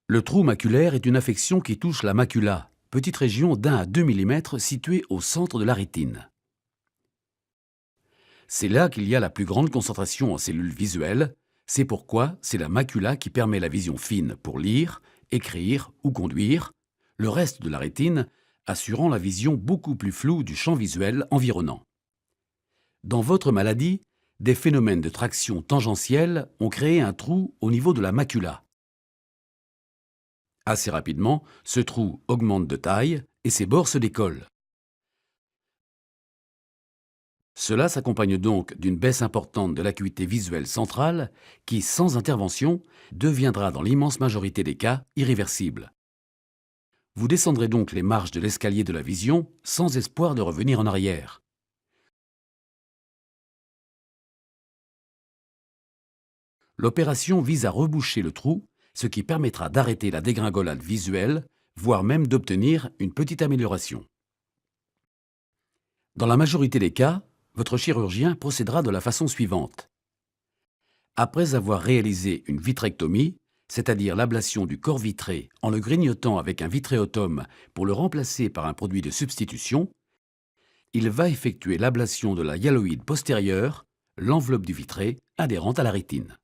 Le trou maculaire est une affection qui touche la macula, petite région d'1 à 2 mm située au centre de la rétine. C'est là qu'il y a la plus grande concentration en cellules visuelles, c'est pourquoi c'est la macula qui permet la vision fine pour lire, écrire ou conduire, le reste de la rétine assurant la vision beaucoup plus floue du champ visuel environnant. Dans votre maladie, des phénomènes de traction tangentielle ont créé un trou au niveau de la macula. Assez rapidement, ce trou augmente de taille et ses bords se décollent. Cela s'accompagne donc d'une baisse importante de l'acuité visuelle centrale qui, sans intervention, deviendra dans l'immense majorité des cas irréversible. Vous descendrez donc les marches de l'escalier de la vision sans espoir de revenir en arrière. L'opération vise à reboucher le trou, ce qui permettra d'arrêter la dégringolade visuelle, voire même d'obtenir une petite amélioration. Dans la majorité des cas, votre chirurgien procédera de la façon suivante. Après avoir réalisé une vitrectomie, c'est-à-dire l'ablation du corps vitré en le grignotant avec un vitréotome pour le remplacer par un produit de substitution, il va effectuer l'ablation de la hyaloïde postérieure, l'enveloppe du vitré adhérente à la rétine.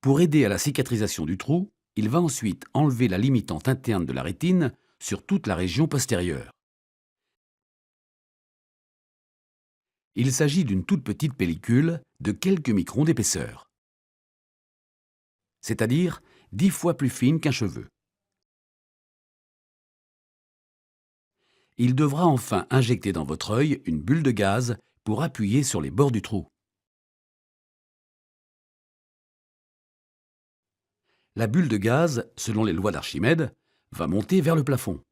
Pour aider à la cicatrisation du trou, il va ensuite enlever la limitante interne de la rétine sur toute la région postérieure. Il s'agit d'une toute petite pellicule de quelques microns d'épaisseur, c'est-à-dire 10 fois plus fine qu'un cheveu. Il devra enfin injecter dans votre œil une bulle de gaz pour appuyer sur les bords du trou. La bulle de gaz, selon les lois d'Archimède, va monter vers le plafond.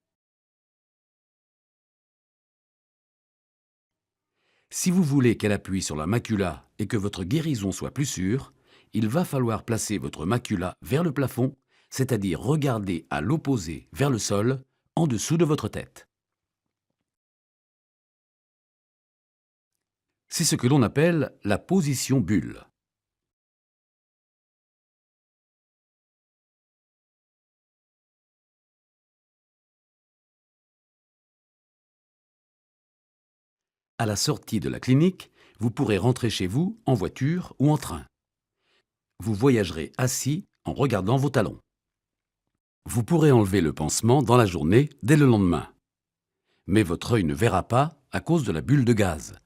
Si vous voulez qu'elle appuie sur la macula et que votre guérison soit plus sûre, il va falloir placer votre macula vers le plafond, c'est-à-dire regarder à l'opposé vers le sol, en dessous de votre tête. C'est ce que l'on appelle la position bulle. À la sortie de la clinique, vous pourrez rentrer chez vous en voiture ou en train. Vous voyagerez assis en regardant vos talons. Vous pourrez enlever le pansement dans la journée dès le lendemain. Mais votre œil ne verra pas à cause de la bulle de gaz.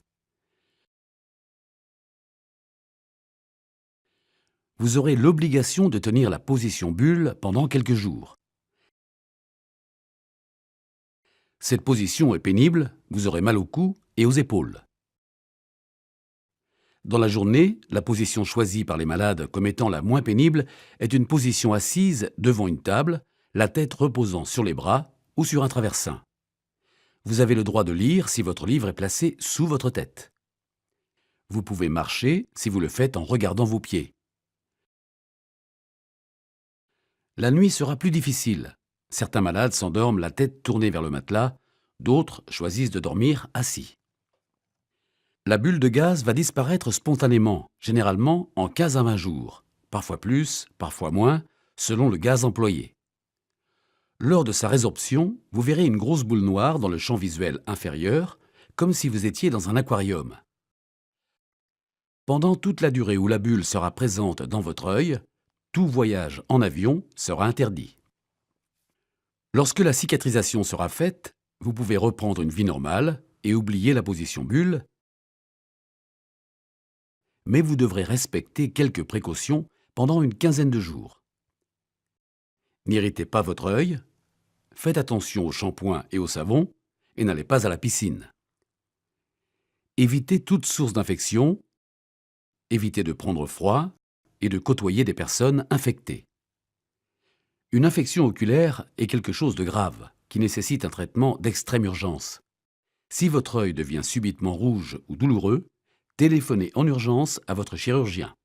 Vous aurez l'obligation de tenir la position bulle pendant quelques jours. Cette position est pénible, vous aurez mal au cou et aux épaules. Dans la journée, la position choisie par les malades comme étant la moins pénible est une position assise devant une table, la tête reposant sur les bras ou sur un traversin. Vous avez le droit de lire si votre livre est placé sous votre tête. Vous pouvez marcher si vous le faites en regardant vos pieds. La nuit sera plus difficile. Certains malades s'endorment la tête tournée vers le matelas, d'autres choisissent de dormir assis. La bulle de gaz va disparaître spontanément, généralement en 15 à 20 jours, parfois plus, parfois moins, selon le gaz employé. Lors de sa résorption, vous verrez une grosse boule noire dans le champ visuel inférieur, comme si vous étiez dans un aquarium. Pendant toute la durée où la bulle sera présente dans votre œil, tout voyage en avion sera interdit. Lorsque la cicatrisation sera faite, vous pouvez reprendre une vie normale et oublier la position bulle, mais vous devrez respecter quelques précautions pendant une quinzaine de jours. N'irritez pas votre œil, faites attention au shampoing et au savon, et n'allez pas à la piscine. Évitez toute source d'infection, évitez de prendre froid et de côtoyer des personnes infectées. Une infection oculaire est quelque chose de grave, qui nécessite un traitement d'extrême urgence. Si votre œil devient subitement rouge ou douloureux, téléphonez en urgence à votre chirurgien.